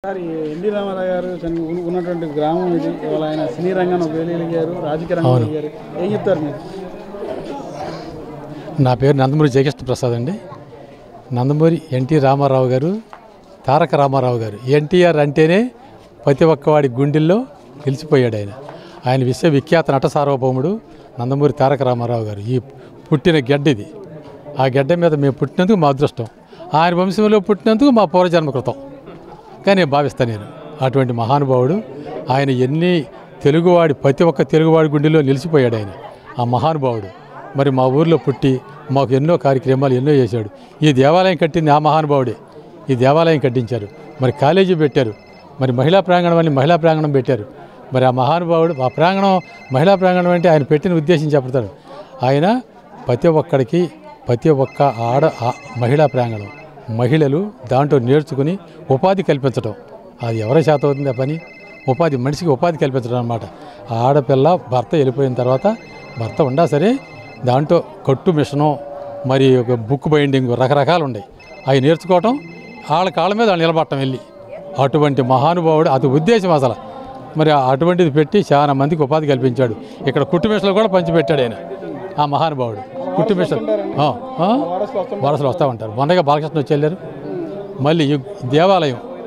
Sir NT Ramarao గారు ఉన్నటువంటి గ్రామం ఇది. ఇవాళ ఆయన సినీ రంగాన్ని వెలిగారు, రాజకీయ రంగంలో వెలిగారు. ఏం చెప్తారు మీరు? నా పేరు నందమూరి జయకృష్ణ ప్రసాద్ అండి. నందమూరి ఎన్టీ రామారావు గారు, తారక రామారావు గారు. ఎన్టీఆర్ అంటేనే ప్రతి ఒక్కవాడి గుండెల్లో నిలిచిపోయాడు ఆయన. ఆయన విశ్వవిఖ్యాత నట సార్వభౌముడు నందమూరి తారక రామారావు గారు. ఈ పుట్టిన గడ్డ ఇది. ఆ గడ్డ మీద మేము పుట్టినందుకు మా అదృష్టం, ఆయన వంశంలో పుట్టినందుకు మా పూర్వజన్మ కృతం కానీ భావిస్తాను నేను. అటువంటి మహానుభావుడు ఆయన. ఎన్ని తెలుగువాడి ప్రతి ఒక్క తెలుగువాడి గుండెలో నిలిచిపోయాడు ఆయన, ఆ మహానుభావుడు. మరి మా ఊర్లో పుట్టి మాకు ఎన్నో కార్యక్రమాలు ఎన్నో చేశాడు. ఈ దేవాలయం కట్టింది ఆ మహానుభావుడే. ఈ దేవాలయం కట్టించారు, మరి కాలేజీ పెట్టారు, మరి మహిళా ప్రాంగణం అని మహిళా ప్రాంగణం పెట్టారు. మరి ఆ మహానుభావుడు ఆ ప్రాంగణం మహిళా ప్రాంగణం అంటే ఆయన పెట్టిన ఉద్దేశం చెప్తాడు. ఆయన ప్రతి ఒక్కడికి ప్రతి ఒక్క మహిళా ప్రాంగణం, మహిళలు దాంట్లో నేర్చుకుని ఉపాధి కల్పించడం. అది ఎవరి చేత అవుతుంది ఆ పని? ఉపాధి, మనిషికి ఉపాధి కల్పించడం అన్నమాట. ఆడపిల్ల భర్త వెళ్ళిపోయిన తర్వాత, భర్త ఉండా సరే దాంట్లో కట్టు మిషను, మరి ఒక బుక్ బైండింగ్, రకరకాలు ఉన్నాయి. అవి నేర్చుకోవటం, వాళ్ళ కాళ్ళ మీద వాళ్ళు నిలబడటం వెళ్ళి. అటువంటి మహానుభావుడు, అది ఉద్దేశం అసలు. మరి అటువంటిది పెట్టి చాలా మందికి ఉపాధి కల్పించాడు. ఇక్కడ కుట్టు మిషన్లు కూడా పంచిపెట్టాడు ఆయన, ఆ మహానుభావుడు. కుట్టు మిషన్ వరసలు వస్తూ ఉంటారు. మొన్నగా బాలకృష్ణ వచ్చి వెళ్ళారు. మళ్ళీ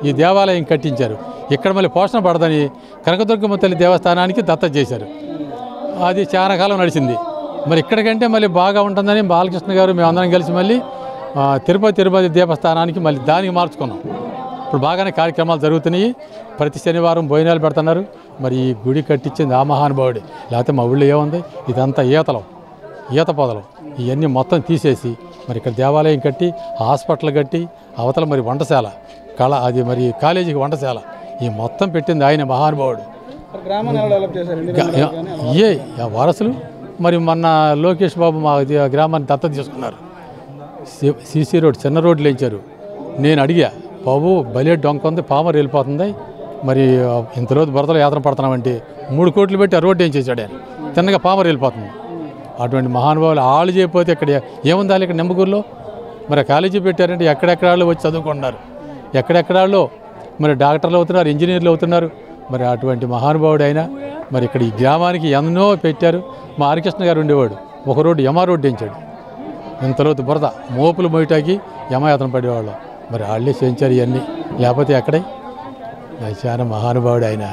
ఈ దేవాలయం కట్టించారు. ఇక్కడ మళ్ళీ పోషణ పడదని కనకదుర్గమ్మ తల్లి దేవస్థానానికి దత్తత చేశారు. అది చాలా కాలం నడిచింది. మరి ఇక్కడికంటే మళ్ళీ బాగా ఉంటుందని బాలకృష్ణ గారు మేమందరం కలిసి మళ్ళీ తిరుపతి దేవస్థానానికి మళ్ళీ దానికి మార్చుకున్నాం. ఇప్పుడు బాగానే కార్యక్రమాలు జరుగుతున్నాయి. ప్రతి శనివారం భోజనాలు పెడుతున్నారు. మరి ఈ గుడి కట్టించింది ఆ మహానుభావుడే. లేకపోతే మా ఊళ్ళో ఏముంది? ఇదంతా ఈత పొదలు ఇవన్నీ మొత్తం తీసేసి మరి ఇక్కడ దేవాలయం కట్టి, హాస్పిటల్ కట్టి, అవతల మరి వంటశాల, అది మరి కాలేజీకి వంటశాల, ఈ మొత్తం పెట్టింది ఆయన మహానుభావుడు. వారసులు మరి మొన్న లోకేష్ బాబు మా గ్రామాన్ని దత్తత తీసుకున్నారు. సీసీ రోడ్, చిన్న రోడ్లు వేయించారు. నేను అడిగా, బాబు బలే డొంక ఉంది, పామర్ వెళ్ళిపోతుంది, మరి ఇంతలో బురదలో యాత్ర పడుతున్నామంటే 3 కోట్లు పెట్టి ఆ రోడ్డు ఏం చేశాడు ఆయన. తిన్నగా పామర్ వెళ్ళిపోతుంది. అటువంటి మహానుభావులు ఆళ్ళు చేయకపోతే ఇక్కడ ఏముంది? ఇక్కడ నిమ్మకూరులో మరి కాలేజీ పెట్టారంటే ఎక్కడెక్కడాళ్ళు వచ్చి చదువుకుంటున్నారు. ఎక్కడెక్కడాళ్ళు మరి డాక్టర్లు అవుతున్నారు, ఇంజనీర్లు అవుతున్నారు. మరి అటువంటి మహానుభావుడు అయినా మరి ఇక్కడ ఈ గ్రామానికి ఎన్నో పెట్టారు. మా హరికృష్ణ గారు ఉండేవాడు, ఒక రోడ్డు యమా రోడ్డు వేయించాడు. ఇంతలోతు బురద, మోపులు మొయటాకి యమయాత్ర పడేవాళ్ళం. మరి వాళ్ళే చేయించారు ఇవన్నీ, లేకపోతే ఎక్కడే. చాలా మహానుభావుడు ఆయన.